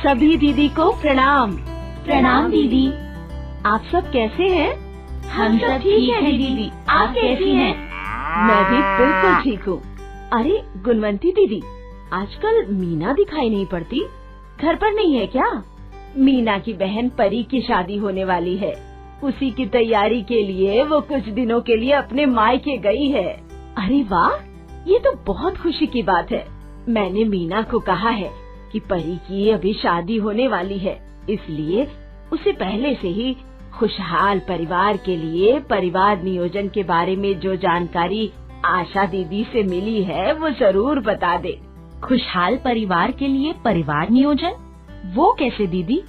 सभी दीदी को प्रणाम। प्रणाम दीदी। आप सब कैसे हैं? हम सब ठीक हैं दीदी, आप कैसी हैं? मैं भी बिल्कुल ठीक हूँ। अरे गुणवंती दीदी, आजकल मीना दिखाई नहीं पड़ती, घर पर नहीं है क्या? मीना की बहन परी की शादी होने वाली है, उसी की तैयारी के लिए वो कुछ दिनों के लिए अपने मायके गई है। अरे वाह, ये तो बहुत खुशी की बात है। मैंने मीना को कहा है कि परी की अभी शादी होने वाली है, इसलिए उसे पहले से ही खुशहाल परिवार के लिए परिवार नियोजन के बारे में जो जानकारी आशा दीदी से मिली है वो जरूर बता दे। खुशहाल परिवार के लिए परिवार नियोजन, वो कैसे दीदी?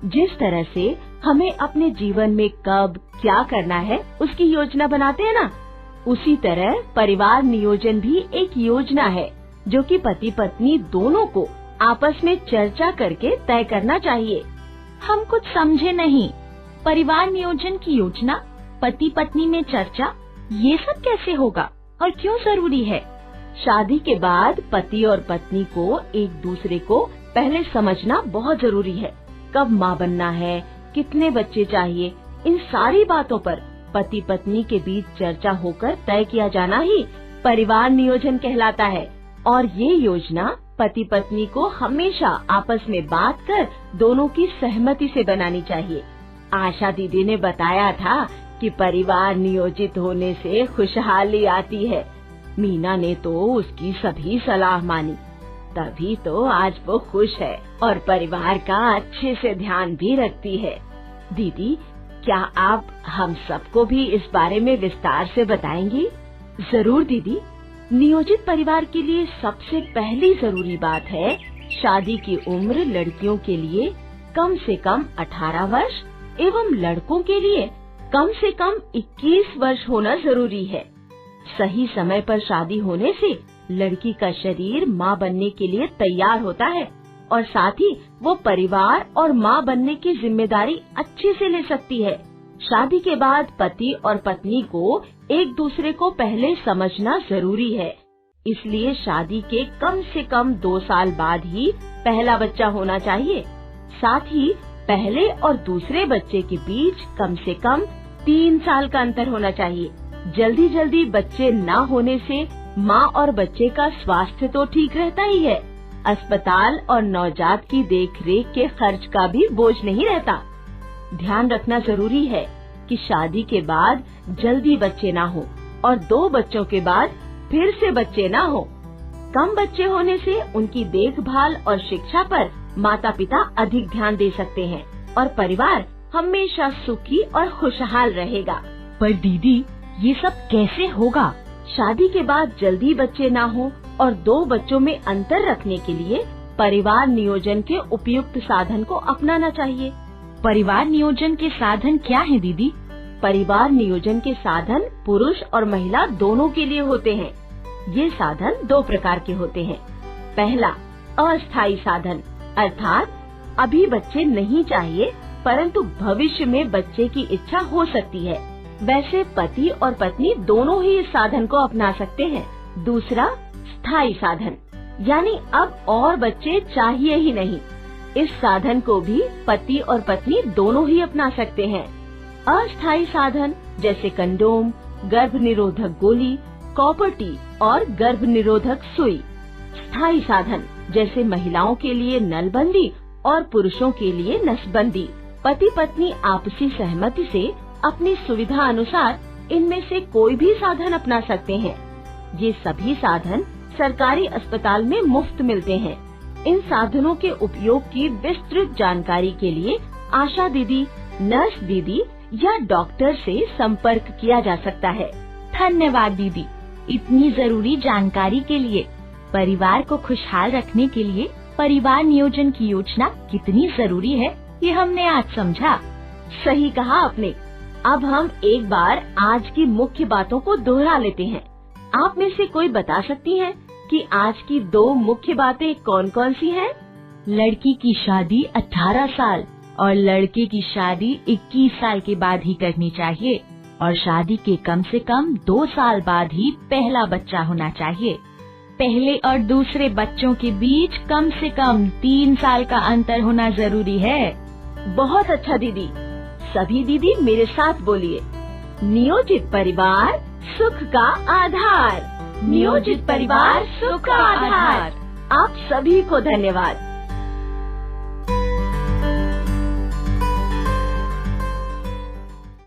जिस तरह से हमें अपने जीवन में कब क्या करना है उसकी योजना बनाते हैं ना, उसी तरह परिवार नियोजन भी एक योजना है जो कि पति पत्नी दोनों को आपस में चर्चा करके तय करना चाहिए। हम कुछ समझे नहीं। परिवार नियोजन की योजना, पति पत्नी में चर्चा, ये सब कैसे होगा और क्यों जरूरी है? शादी के बाद पति और पत्नी को एक दूसरे को पहले समझना बहुत जरूरी है। कब माँ बनना है, कितने बच्चे चाहिए, इन सारी बातों पर पति पत्नी के बीच चर्चा होकर तय किया जाना ही परिवार नियोजन कहलाता है। और ये योजना पति पत्नी को हमेशा आपस में बात कर दोनों की सहमति से बनानी चाहिए। आशा दीदी ने बताया था कि परिवार नियोजित होने से खुशहाली आती है। मीना ने तो उसकी सभी सलाह मानी, तभी तो आज वो खुश है और परिवार का अच्छे से ध्यान भी रखती है। दीदी, क्या आप हम सबको भी इस बारे में विस्तार से बताएंगी? जरूर दीदी। नियोजित परिवार के लिए सबसे पहली जरूरी बात है, शादी की उम्र लड़कियों के लिए कम से कम 18 वर्ष एवं लड़कों के लिए कम से कम 21 वर्ष होना जरूरी है। सही समय पर शादी होने से लड़की का शरीर माँ बनने के लिए तैयार होता है और साथ ही वो परिवार और माँ बनने की जिम्मेदारी अच्छे से ले सकती है। शादी के बाद पति और पत्नी को एक दूसरे को पहले समझना जरूरी है, इसलिए शादी के कम से कम 2 साल बाद ही पहला बच्चा होना चाहिए। साथ ही पहले और दूसरे बच्चे के बीच कम से कम 3 साल का अंतर होना चाहिए। जल्दी बच्चे न होने से माँ और बच्चे का स्वास्थ्य तो ठीक रहता ही है, अस्पताल और नवजात की देखरेख के खर्च का भी बोझ नहीं रहता। ध्यान रखना जरूरी है कि शादी के बाद जल्दी बच्चे ना हो और 2 बच्चों के बाद फिर से बच्चे ना हो। कम बच्चे होने से उनकी देखभाल और शिक्षा पर माता पिता अधिक ध्यान दे सकते हैं और परिवार हमेशा सुखी और खुशहाल रहेगा। पर दीदी, ये सब कैसे होगा? शादी के बाद जल्दी बच्चे ना हो और 2 बच्चों में अंतर रखने के लिए परिवार नियोजन के उपयुक्त साधन को अपनाना चाहिए। परिवार नियोजन के साधन क्या हैं दीदी? परिवार नियोजन के साधन पुरुष और महिला दोनों के लिए होते हैं। ये साधन 2 प्रकार के होते हैं। पहला, अस्थायी साधन, अर्थात अभी बच्चे नहीं चाहिए परंतु भविष्य में बच्चे की इच्छा हो सकती है। वैसे पति और पत्नी दोनों ही इस साधन को अपना सकते हैं। दूसरा, स्थायी साधन, यानी अब और बच्चे चाहिए ही नहीं। इस साधन को भी पति और पत्नी दोनों ही अपना सकते हैं। अस्थायी साधन जैसे कंडोम, गर्भ निरोधक गोली, कॉपर टी और गर्भ निरोधक सुई। स्थायी साधन जैसे महिलाओं के लिए नलबंदी और पुरुषों के लिए नसबंदी। पति पत्नी आपसी सहमति से अपनी सुविधा अनुसार इनमें से कोई भी साधन अपना सकते हैं। ये सभी साधन सरकारी अस्पताल में मुफ्त मिलते हैं। इन साधनों के उपयोग की विस्तृत जानकारी के लिए आशा दीदी, नर्स दीदी या डॉक्टर से संपर्क किया जा सकता है। धन्यवाद दीदी, इतनी जरूरी जानकारी के लिए। परिवार को खुशहाल रखने के लिए परिवार नियोजन की योजना कितनी जरूरी है, ये हमने आज समझा। सही कहा आपने। अब हम एक बार आज की मुख्य बातों को दोहरा लेते हैं। आप में से कोई बता सकती हैं कि आज की 2 मुख्य बातें कौन कौन सी हैं? लड़की की शादी 18 साल और लड़के की शादी 21 साल के बाद ही करनी चाहिए और शादी के कम से कम 2 साल बाद ही पहला बच्चा होना चाहिए। पहले और दूसरे बच्चों के बीच कम से कम 3 साल का अंतर होना जरूरी है। बहुत अच्छा दीदी। सभी दीदी मेरे साथ बोलिए, नियोजित परिवार सुख का आधार। नियोजित परिवार सुख का आधार। आप सभी को धन्यवाद।